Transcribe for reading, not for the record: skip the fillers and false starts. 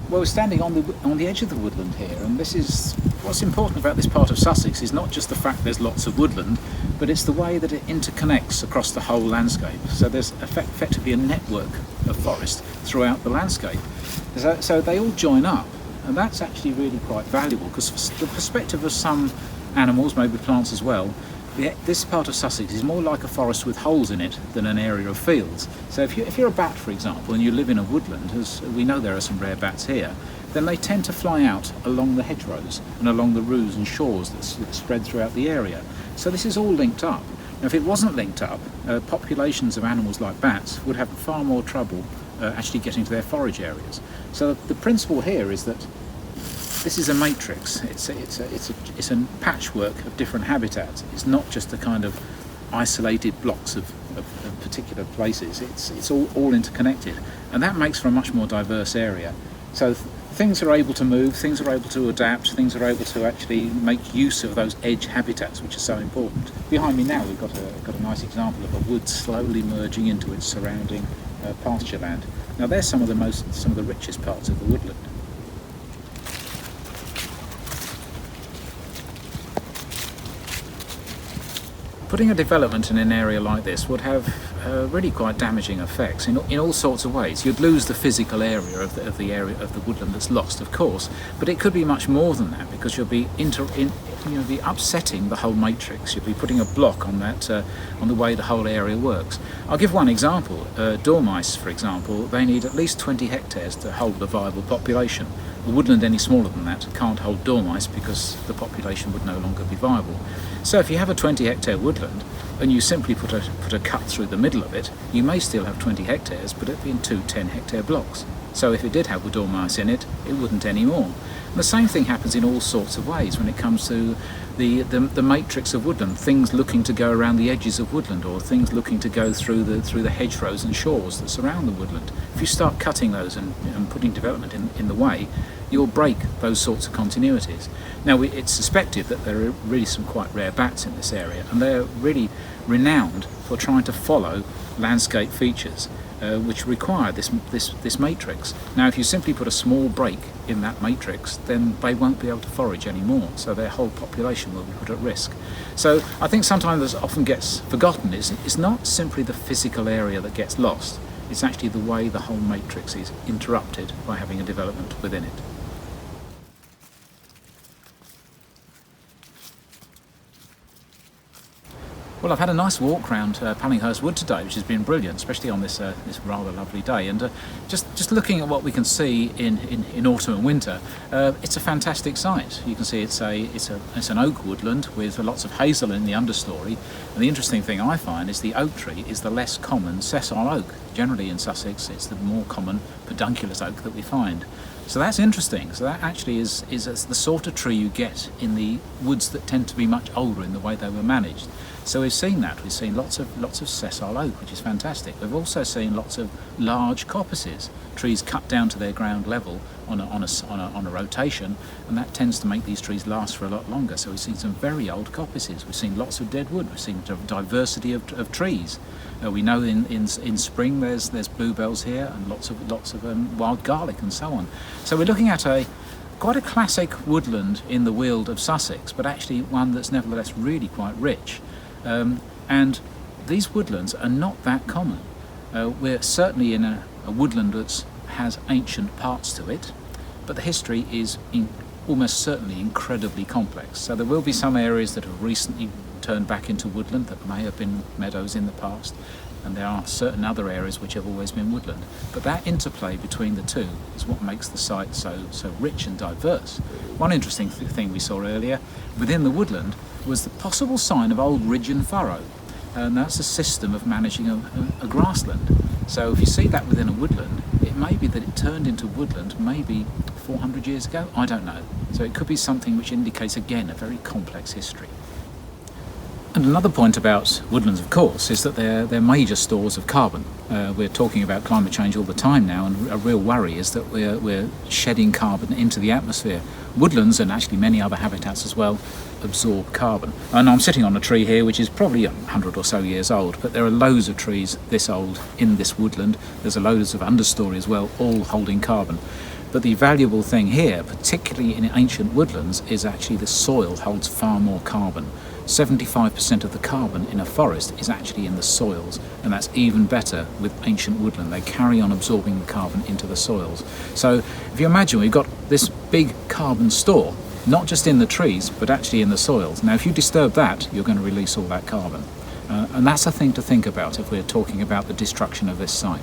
Well, we're standing on the edge of the woodland here, and this is what's important about this part of Sussex is not just the fact there's lots of woodland, but it's the way that it interconnects across the whole landscape. So there's effectively a network of forest throughout the landscape. So they all join up, and that's actually really quite valuable, because from the perspective of some animals, maybe plants as well, this part of Sussex is more like a forest with holes in it than an area of fields. So if you're a bat, for example, and you live in a woodland, as we know there are some rare bats here, then they tend to fly out along the hedgerows and along the roos and shores that spread throughout the area. So this is all linked up. Now, if it wasn't linked up, populations of animals like bats would have far more trouble actually getting to their forage areas. So the principle here is that this is a matrix. It's a patchwork of different habitats. It's not just a kind of isolated blocks of particular places. It's all interconnected, and that makes for a much more diverse area. So things are able to move, things are able to adapt, things are able to actually make use of those edge habitats, which are so important. Behind me now, we've got a nice example of a wood slowly merging into its surrounding pasture land. Now, there's some of the richest parts of the woodland. Putting a development in an area like this would have really quite damaging effects in all sorts of ways. You'd lose the physical area of the woodland that's lost, of course, but it could be much more than that, because you'll be be upsetting the whole matrix. You'll be putting a block on that on the way the whole area works. I'll give one example. Dormice, for example, they need at least 20 hectares to hold a viable population. A woodland any smaller than that can't hold dormice, because the population would no longer be viable. So if you have a 20-hectare woodland and you simply put a cut through the middle of it, you may still have 20 hectares, but it'd be in two 10-hectare blocks. So if it did have dormice in it, it wouldn't anymore. And the same thing happens in all sorts of ways when it comes to the matrix of woodland, things looking to go around the edges of woodland, or things looking to go through the hedgerows and shores that surround the woodland. If you start cutting those and putting development in the way, you'll break those sorts of continuities. Now, it's suspected that there are really some quite rare bats in this area, and they're really renowned for trying to follow landscape features which require this matrix. Now, if you simply put a small break in that matrix, then they won't be able to forage anymore, so their whole population will be put at risk. So I think sometimes that often gets forgotten is it's not simply the physical area that gets lost, it's actually the way the whole matrix is interrupted by having a development within it. Well, I've had a nice walk around Pallinghurst Wood today, which has been brilliant, especially on this rather lovely day. And just looking at what we can see in autumn and winter, it's a fantastic sight. You can see it's an oak woodland with lots of hazel in the understory. And the interesting thing I find is the oak tree is the less common sessile oak. Generally in Sussex, it's the more common pedunculous oak that we find. So that's interesting. So that actually is the sort of tree you get in the woods that tend to be much older in the way they were managed. So we've seen that. We've seen lots of sessile oak, which is fantastic. We've also seen lots of large coppices, trees cut down to their ground level on a rotation, and that tends to make these trees last for a lot longer. So we've seen some very old coppices. We've seen lots of dead wood. We've seen diversity of trees. We know in spring there's bluebells here, and lots of wild garlic and so on. So we're looking at quite a classic woodland in the weald of Sussex, but actually one that's nevertheless really quite rich. And these woodlands are not that common. We're certainly in a woodland that has ancient parts to it, but the history is almost certainly incredibly complex. So there will be some areas that have recently turned back into woodland that may have been meadows in the past, and there are certain other areas which have always been woodland. But that interplay between the two is what makes the site so rich and diverse. One interesting thing we saw earlier within the woodland was the possible sign of old ridge and furrow, and that's a system of managing a grassland. So if you see that within a woodland, it may be that it turned into woodland maybe 400 years ago, I don't know. So it could be something which indicates, again, a very complex history. And another point about woodlands, of course, is that they're major stores of carbon. We're talking about climate change all the time now, and a real worry is that we're shedding carbon into the atmosphere. Woodlands, and actually many other habitats as well, absorb carbon. And I'm sitting on a tree here which is probably 100 or so years old, but there are loads of trees this old in this woodland. There's loads of understory as well, all holding carbon. But the valuable thing here, particularly in ancient woodlands, is actually the soil holds far more carbon. 75% of the carbon in a forest is actually in the soils, and that's even better with ancient woodland. They carry on absorbing the carbon into the soils. So if you imagine, we've got this big carbon store, not just in the trees, but actually in the soils. Now, if you disturb that, you're going to release all that carbon. And that's a thing to think about if we're talking about the destruction of this site.